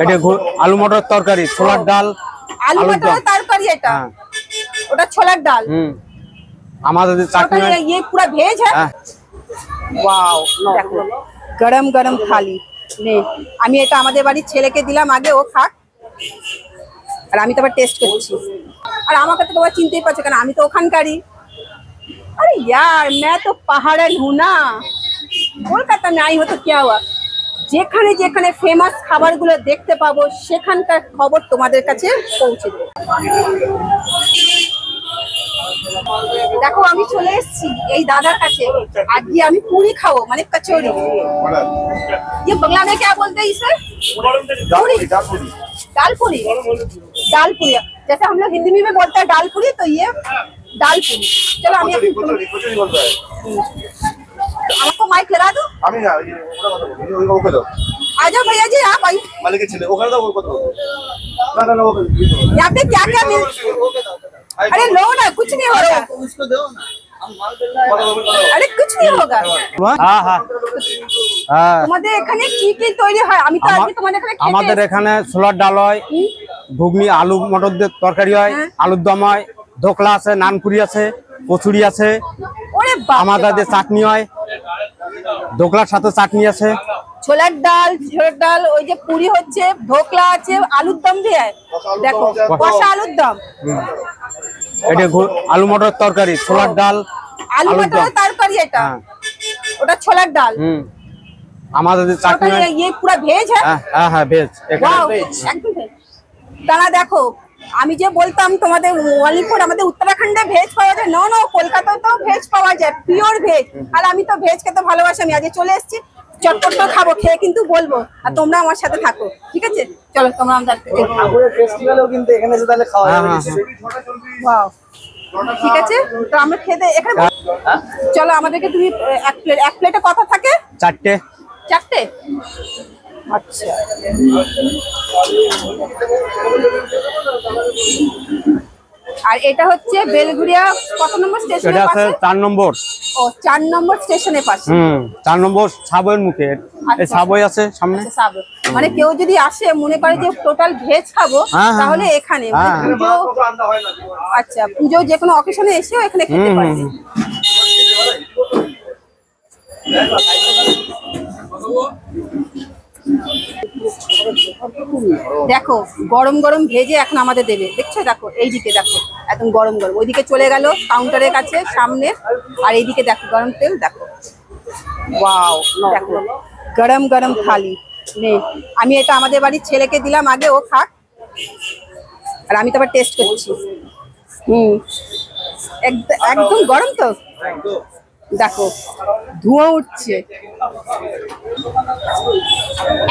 এটা আলু মটর তরকারি, ছোলার ডাল, আলু মটর তরকারি, এটা ওটা ছোলার ডাল। আমাদের চাটনি ये पूरा भेज है। वाओ, দেখো গরম গরম থালি নে। আমি এটা আমাদের বাড়ির ছেলেকে দিলাম আগে, ও খাক, আর আমি তো আবার টেস্ট করছি। আর আমাকে তো তোমরা চিনতেই পারছো, কারণ আমি তো ওখানকারই। अरे यार मैं तो पहाड़न हूँ ना, কলকাতা में आई हो तो क्या हुआ, যেখানে যেখানে ফেমাস খাবারগুলো দেখতে পাবো সেখানকার খবর তোমাদের কাছে পৌঁছে দেবো। দেখো আমি চলে এসেছি এই দাদার কাছে, আজকে আমি পুরি খাবো, মানে কচৌরি। ये बंगला में क्या बोलते हैं इसे? पूरी, दाल पूरी, दाल पूरी। जैसे हम लोग हिंदी में भी बोलते हैं दाल पूरी, तो ये दाल पूरी। चलो আমি आपको माइक लगा दो। আমি না ওকে দাও। आ जाओ भैया जी, आप आइए। मालिक के ছেলে ওখানে দাও, ওকে দাও। না ना यहाँ पे क्या क्या मिल, अरे लो ना, कुछ नहीं होगा, उसको दो ना, हम माल दे रहा है। अरे कुछ नहीं होगा। হ্যাঁ হ্যাঁ হ্যাঁ। তোমাদের এখানে কি কি তৈরি হয়? আমি তো আজকে তোমাদের এখানে খেতে, আমাদের এখানে ছোলার ডাল হয়, ঘুগনি আলু মটর দিয়ে তরকারি হয়, আলুর দম হয়, ধোকলা আছে, নানপুরি আছে, কচুরি আছে। ওরে বাবা, আমাদের চাটনি হয়, ধোকলার সাথে চাটনি আছে, ছোলার ডাল, ওই যে পুরি হচ্ছে, ধোকলা আছে, আলুর দম দিয়ে, দেখো কষা আলুর দম। এটা আলু মটর তরকারি, ছোলার ডাল, আলু মটর তরকারি, এটা ওটা ছোলার ডাল। আমাদের চাটনি ये पूरा भेज है। হ্যাঁ হ্যাঁ ভেজ, একদম ভেজ। তারা দেখো, আমি যে বলতাম তোমাদের ওয়ালিপুর আমাদের উত্তরাখণ্ডে ভেজ পাওয়া যায়, না কলকাতায় তো ভেজ পাওয়া যায়, পিওর ভেজ। আর আমি তো ভেজ খেতে ভালোবাসি, আমি আজকে চলে এসেছি, চটপট খাবো, খেয়ে কিন্তু বলবো, আর তোমরা আমার সাথে থাকো, ঠিক আছে? চলো তোমরা আমাদের ফেস্টিভ্যালেও কিন্তু এখানে এসে তাহলে খাওয়া যাবে। ওয়াও, ঠিক আছে, তো আমরা খেতে এখানে চলো। আমাদেরকে তুমি এক প্লেটে কত থাকে? চারটে। আচ্ছা, আর এটা হচ্ছে বেলঘরিয়া কত নম্বর স্টেশনের পাশে? এটা আছে 4 নম্বর। ও 4 নম্বর স্টেশনের পাশে। 4 নম্বর সাবওয়ের মুখে, এই সাবওয়ে আছে সামনে। মানে কেউ যদি আসে মনে করে যে টোটাল ভেজ খাবো, তাহলে এখানে পুজো, আচ্ছা পুজো যে কোনো অকেশনে এসেও এখানে খেতে পারবে। দেখো গরম গরম ভেজে এখন আমাদের দেবে, দেখছো? দেখো এইদিকে দেখো, একদম গরম গরম, ওইদিকে চলে গেল কাউন্টারের কাছে সামনে, আর এইদিকে দেখো গরম তেল, দেখো ওয়াও, দেখো গরম গরম থালি নে। আমি এটা আমাদের বাড়ির ছেলেকে দিলাম আগে, ও খাক, আর আমি তো আবার টেস্ট করছি। একদম গরম তো, দেখো ধোঁয়া উঠছে,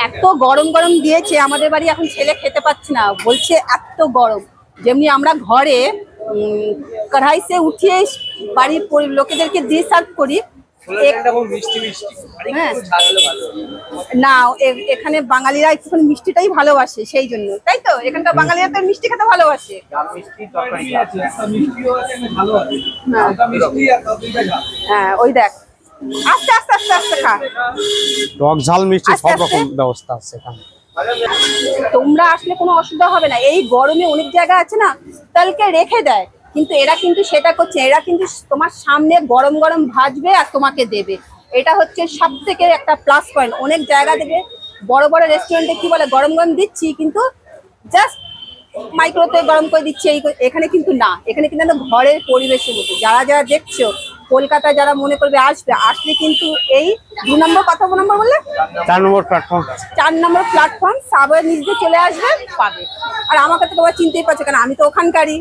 এত গরম গরম দিয়েছে আমাদের বাড়ি, এখন ছেলে খেতে পাচ্ছে না, বলছে এত গরম। যেমনি আমরা ঘরে কড়াই সে উঠিয়ে বাড়ির লোকেদেরকে দিয়ে সার্ভ করি, না এখানে বাঙালিরা একটু মিষ্টিটাই ভালোবাসে, সেই জন্য, তাই তো? এখানকার বাঙালিরা তো মিষ্টি খেতে ভালোবাসে। হ্যাঁ ওই দেখ, আস্তে আস্তে আস্তে আস্তে খা, টক ঝাল মিষ্টি সব রকম ব্যবস্থা আছে এখানে। তোমরা আসলে কোনো অসুবিধা হবে না। এই গরমে অনেক জায়গা আছে না তালকে রেখে দেয়, কিন্তু এরা কিন্তু সেটা করছে, এরা কিন্তু তোমার সামনে গরম গরম ভাজবে আর তোমাকে দেবে। এটা হচ্ছে সব থেকে একটা প্লাস পয়েন্ট। অনেক জায়গা থেকে বড় বড় রেস্টুরেন্টে কি বলে, গরম গরম দিচ্ছি কিন্তু জাস্ট মাইক্রোতে গরম করে দিচ্ছে, এখানে কিন্তু না, এখানে কিন্তু ঘরের পরিবেশের মতো। যারা যারা দেখছো কলকাতায় যারা মনে করবে আসলে কিন্তু এই 2 নম্বর, কত নম্বর বললে? 4 নম্বর প্ল্যাটফর্ম, 4 নম্বর প্ল্যাটফর্ম সাবওয়ে নিচ দিয়ে চলে আসবে, পাবে। আর আমাকে তো তোমরা চিনতেই পারছো, কারণ আমি তো ওখানকারই।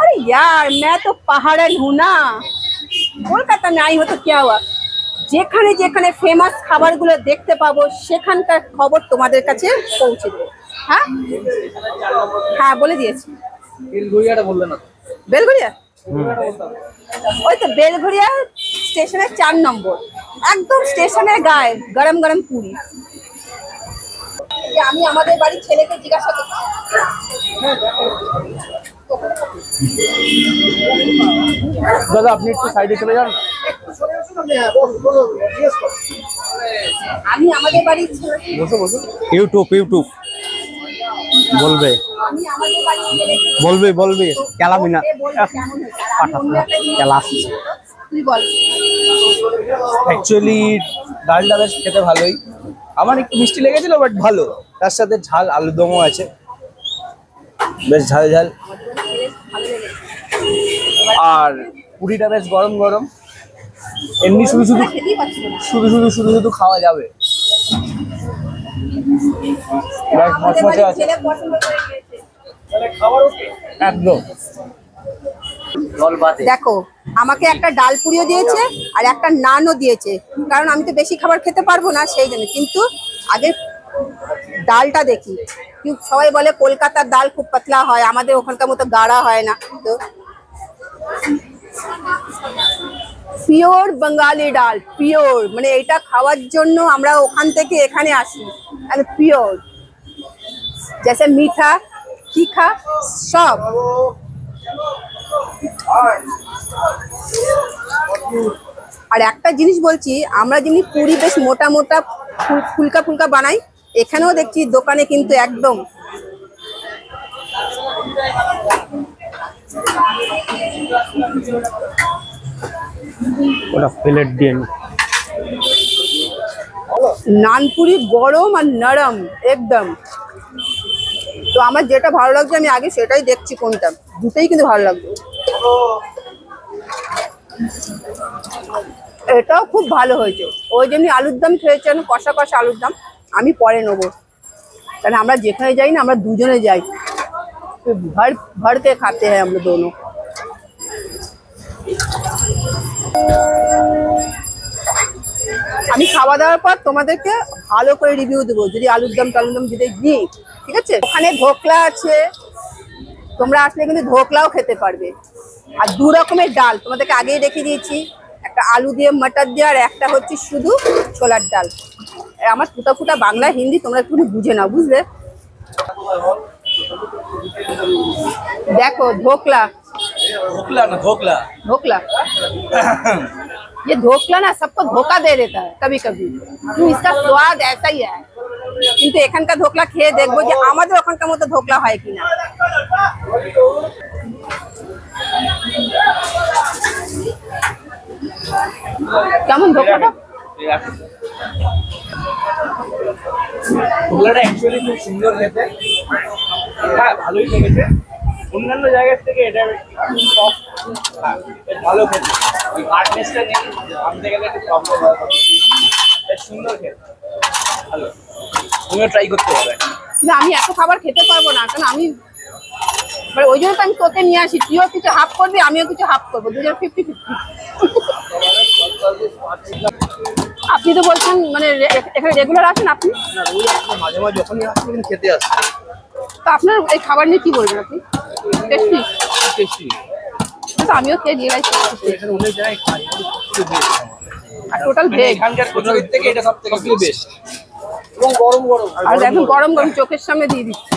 अरे यार मैं तो पहाड़न हूँ ना, কলকাতা में आई हो तो क्या हुआ, যেখানে যেখানে ফেমাস খাবারগুলো দেখতে পাবো সেখানকার খবর তোমাদের কাছে পৌঁছে দেবো। হ্যাঁ হ্যাঁ বলে দিয়েছি। বেলঘরিয়াটা বললে না? বেলঘরিয়া, ওই তো বেলঘরিয়া স্টেশনের 4 নম্বর, একদম স্টেশনের গায়ে গরম গরম পুরি। আমি আমাদের বাড়ির ছেলেকে জিজ্ঞাসা করছি, দাদা আপনি একটু সাইডে চলে যান। আমি আমাদের বাড়ির বসো বসো। ইউটিউব ইউটিউব বলবে আমি আমাদের বাড়ির ছেলেকে বলবে বলবে ক্যালামিনা বলবো কেমন হয়েছে। আর আমি অন্য একটা জিনিস ক্যালাস তুই বল। অ্যাকচুয়ালি ডালটা বেশ খেতে ভালোই, আমার একটু মিষ্টি লেগেছিল বাট ভালো। তার সাথে ঝাল আলুদমও আছে, বেশ ঝাল ঝাল। আর পুরিটা বেশ গরম গরম, এমনি শুধু শুধু খেতেই পাচ্ছি না। শুধু শুধু খাওয়া যাবে। বেশ আমাদের মচমচে বাড়ির আছে ছেলে পছন্দ করে খেয়েছে। একদম। দেখো আমাকে একটা ডাল পুরিও দিয়েছে আর একটা নানও দিয়েছে, কারণ আমি তো বেশি খাবার খেতে পারবো না সেই জন্য। কিন্তু আগে ডালটা দেখি, সবাই বলে কলকাতার ডাল খুব পাতলা হয়, আমাদের ওখানকার মতো গাঢ়া হয় না। তো পিওর বাঙালি ডাল, পিওর, মানে এটা খাওয়ার জন্য আমরা ওখান থেকে এখানে আসি। পিওর, जैसे मीठा तीखा सब। আর একটা জিনিস বলছি, আমরা যেমনি পুরি বেশ মোটা মোটা ফুলকা ফুলকা বানাই, এখানেও দেখছি দোকানে কিন্তু একদম ওটা প্লেট দিয়ে নানপুরি গরম আর নরম একদম। তো আমার যেটা ভালো লাগছে আমি আগে সেটাই দেখছি কোনটা, দুটোই কিন্তু ভালো লাগছে। এটাও খুব ভালো হয়েছে। ওই যেমনি আলুর দম খেয়েছেন, কষা কষা আলুর দম, আমি পরে নেবো, কারণ আমরা যেখানে যাই না আমরা দুজনে যাই, ভর ভর के खाते हैं हम लोग दोनों। আমি খাওয়া দাওয়ার পর তোমাদেরকে ভালো করে রিভিউ দেবো, যদি আলুর দম টালুর দম যদি দিই, ঠিক আছে। ওখানে ধোকলা আছে, তোমরা আসলে কিন্তু ধোকলাও খেতে পারবে। আর দু রকমের ডাল তোমাদেরকে আগেই দেখিয়ে দিয়েছি, একটা আলু দিয়ে মটর দিয়ে আর একটা হচ্ছে শুধু ছোলার ডাল। আমার ফুটা ফুটা বাংলা হিন্দি তোমরা একটু বুঝে নাও, বুঝলে। देखो ढोकला, ढोकला ना ढोकला, ढोकला ये ढोकला ना सबको धोखा दे देता है कभी कभी, इसका स्वाद ऐसा ही है। কিন্তু এখানকার ধোকলা খেয়ে দেখবো যে আমাদের ওখানকার মতো ধোকলা হয় কিনা। কেমন ধোকলাটা? ঢোকলাটা অ্যাকচুয়ালি খুব সুন্দর খেতে, হ্যাঁ ভালোই লেগেছে। অন্যান্য জায়গার থেকে এটা সফট, হ্যাঁ বেশ ভালো খেতে। ওই হার্ডনেসটা নেই, আনতে গেলে একটু প্রবলেম হয়, বেশ সুন্দর খেতে, ভালো। তুমিও ট্রাই করতে পারবে। না আমি এত খাবার খেতে পারবো না, কারণ আমি মানে ওই জন্য তো আমি তোকে নিয়ে আসি, তুইও কিছু হাফ করবি আমিও কিছু হাফ করবো, 50-50। আপনি তো বলছেন মানে এখানে রেগুলার আসেন আপনি? না ওই মাঝে মাঝে যখনই আসবে কিন্তু খেতে আসবে। তো আপনার এই খাবার নিয়ে কি বলবেন আপনি? টেস্টি? টেস্টি, তো আমিও খেয়ে রিয়েলাইজ করছি এখানে অনেক জায়গায় খাই, আর টোটাল মানে ভেজ। এখানকার কচুরির থেকে এটা সব থেকে বেস্ট, এবং গরম গরম। আর একদম গরম গরম চোখের সামনে দিয়ে দিচ্ছে,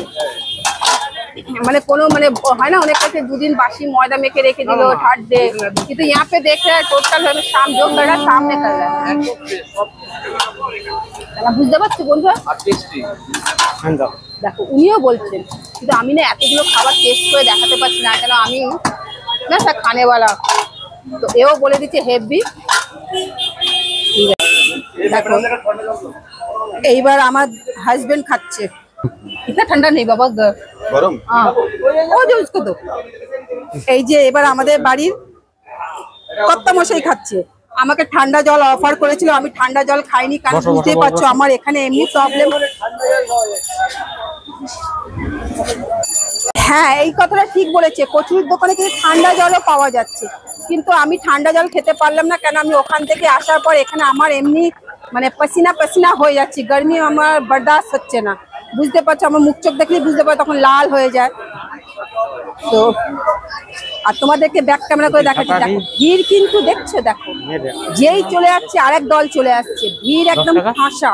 মানে কোনো মানে হয় না অনেক কাছে দুদিন বাসি ময়দা মেখে রেখে দিল ঠাট দে, কিন্তু यहाँ पे देख रहा है टोटल शाम जो कर रहा है सामने कर रहा है। বুঝতে পারছো বন্ধুরা? আর টেস্টি। দেখো উনিও বলছেন, কিন্তু আমি না এতগুলো খাবার টেস্ট করে দেখাতে পারছি না, কেন আমি না স্যার খানেওয়ালা। তো এও বলে দিচ্ছে হেভি। দেখো এইবার আমার হাজবেন্ড খাচ্ছে, ইतना ঠান্ডা নেই বাবা, গরম। হ্যাঁ ও যে উসকো তো। এই যে এবার আমাদের বাড়ির কর্তা মশাই খাচ্ছে, আমাকে ঠান্ডা জল অফার করেছিল, আমি ঠান্ডা জল খাইনি, কারণ বুঝতেই পারছো আমার এখানে এমনি প্রবলেম। হ্যাঁ এই কথাটা ঠিক বলেছে, কচুরির দোকানে কিন্তু ঠান্ডা জলও পাওয়া যাচ্ছে, কিন্তু আমি ঠান্ডা জল খেতে পারলাম না, কেন আমি ওখান থেকে আসার পর এখানে আমার এমনি মানে পসিনা পসিনা হয়ে যাচ্ছে, গরমি আমার বরদাস্ত হচ্ছে না, বুঝতে পারছো। আমার মুখ চোখ দেখলে বুঝতে পারো, তখন লাল হয়ে যায়। তো আর তোমাদেরকে ব্যাক ক্যামেরা করে দেখাচ্ছি, দেখো ভিড় কিন্তু দেখছো, দেখো যেই চলে যাচ্ছে আরেক দল চলে আসছে, ভিড় একদম ফাঁসা।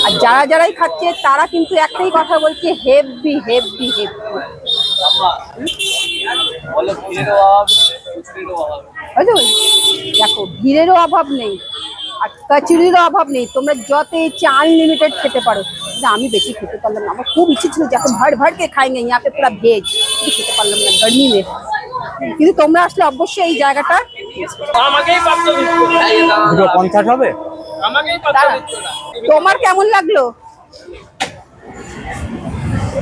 আর যারা যারাই খাচ্ছে তারা কিন্তু একটাই কথা বলছে, হেভি হেভি হেভি। দেখো ভিড়েরও অভাব নেই, আর কচুরিরও অভাব নেই, তোমরা যত ইচ্ছে আনলিমিটেড খেতে পারো। কিন্তু আমি বেশি খেতে পারলাম না, আমার খুব ইচ্ছে ছিল যাকে ভর ভর के खाएंगे यहाँ पे पूरा भेज, খেতে পারলাম না गर्मी में। কিন্তু তোমরা আসলে অবশ্যই এই জায়গাটা আমাকেই পাত্তা দিচ্ছ না। 250 হবে? আমাকেই পাত্তা দিচ্ছ না। তোমার কেমন লাগলো?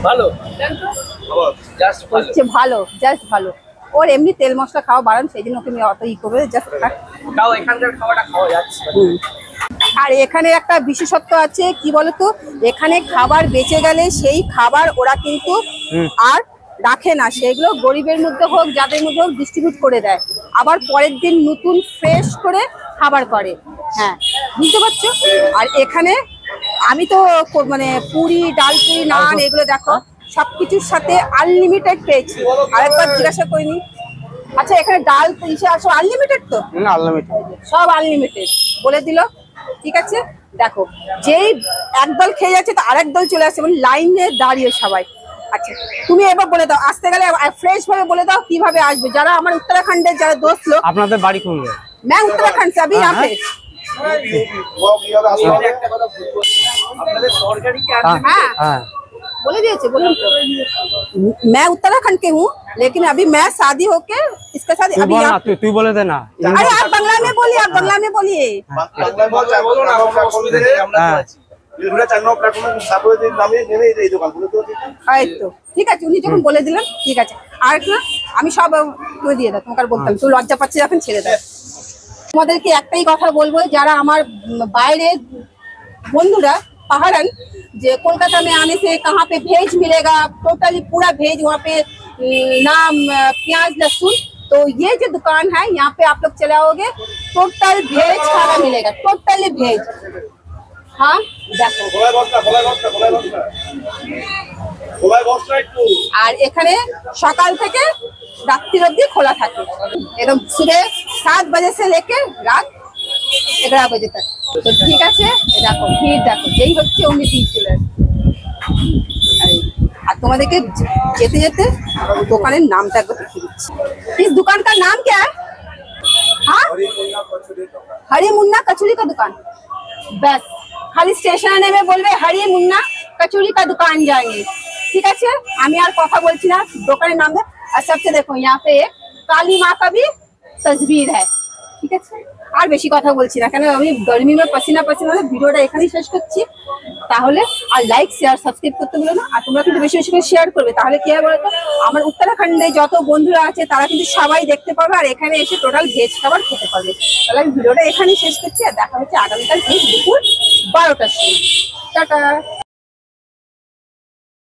ভালো জাস্ট ভালো। হচ্ছে ভালো, জাস্ট ভালো। ওর এমনি তেল মশলা খাওয়া বাড়ান, সেই জন্য ওকে আমি অত ই করবে, জাস্ট তাও এখানকার খাওয়াটা খাওয়া যাচ্ছে। আর এখানে একটা বিশেষত্ব আছে কি বলতো, এখানে খাবার বেঁচে গেলে সেই খাবার ওরা কিন্তু আর রাখে না, সেগুলো গরিবের মধ্যে হোক যাদের মধ্যে হোক ডিস্ট্রিবিউট করে দেয়, আবার পরের দিন নতুন ফ্রেশ করে খাবার করে। হ্যাঁ, বুঝতে পারছো? আর এখানে আমি তো মানে পুরি, ডাল পুরি, নান এগুলো দেখো সবকিছুর সাথে আনলিমিটেড পেয়েছি। আরেকবার জিজ্ঞাসা করিনি। আচ্ছা, এখানে ডাল ইসে আসো আনলিমিটেড তো? না, আনলিমিটেড। সব আনলিমিটেড বলে দিল। ঠিক আছে, দেখো যেই একদল খেয়ে যাচ্ছে তো আরেক দল চলে আসছে, মানে লাইনে দাঁড়িয়ে সবাই। আচ্ছা, তুমি এবার বলে দাও, আসতে গেলে ফ্রেশ ভাবে বলে দাও কিভাবে আসবে। যারা আমার উত্তরাখণ্ডের যারা দোস্ত লোক, আপনাদের বাড়ি কোনটা? मैं उत्तराखंड से अभी यहाँ पे। একটা কথা বলবো, আপনাদের তরকারি কি আর हाँ, হ্যাঁ, बोले दिए थे, बोले तो। मैं उत्तराखंड के हूँ, लेकिन अभी मैं शादी होके इसके साथ তুই अभी বল না, यहाँ। তুই বলে দে না। अरे आप बांग्ला में बोलिए, आप बांग्ला में बोलिए। বলো না, কোনো অসুবিধা নেই, আমরা তো আছি। এই তো ঠিক আছে, উনি যখন বলে দিলেন ঠিক আছে। আর না, আমি সব তুই দিয়ে দাও, তোমাকে আর বলতাম, তুই লজ্জা পাচ্ছি যখন ছেড়ে দাও। তোমাদেরকে একটাই কথা বলবো, যারা আমার বাইরে বন্ধুরা पहाड़न, जे कोलकाता में आने से कहाँ पे भेज मिलेगा, टोटली पूरा भेज, वहाँ पे नाम प्याज लहसुन, तो ये जो दुकान है यहाँ पे आप लोग चले आओगे टोटल भेज खाना मिलेगा, टोटली भेज। हाँ देखो, আর এখানে সকাল থেকে রাত্রি অবধি খোলা থাকে, একদম সুबह 7 बजे से लेके रात 11 बजे तक। তো ঠিক আছে, দেখো ভিড়, দেখো যেই হচ্ছে অমনি ভিড় চলে আসে। আর তোমাদেরকে যেতে যেতে দোকানের নামটা একবার দেখিয়ে দিচ্ছি। इस दुकान का नाम क्या है? हाँ, हरी मुन्ना कचौरी का दुकान। बस खाली स्टेशन आने में बोलবে हरी मुन्ना कचौरी का दुकान जाएंगे। ठीक আছে, আমি আর কথা বলছি না, দোকানের নাম দেখ। আর सबसे देखो यहाँ पे एक काली माँ का भी तस्वीर है। ঠিক আছে, আর বেশি কথা বলছি না, কেন আমি গরমি में पसीना पसीना ভিডিওটা এখানেই শেষ করছি। তাহলে আর লাইক শেয়ার সাবস্ক্রাইব করতে ভুলো না, আর তোমরা কিন্তু বেশি বেশি করে শেয়ার করবে, তাহলে কি হবে বলতো, আমার উত্তরাখণ্ডে যত বন্ধুরা আছে তারা কিন্তু সবাই দেখতে পাবে আর এখানে এসে টোটাল ভেজ খাবার খেতে পারবে। তাহলে আমি ভিডিওটা এখানেই শেষ করছি, আর দেখা হচ্ছে আগামীকাল ঠিক দুপুর 12টার সময়। টাটা।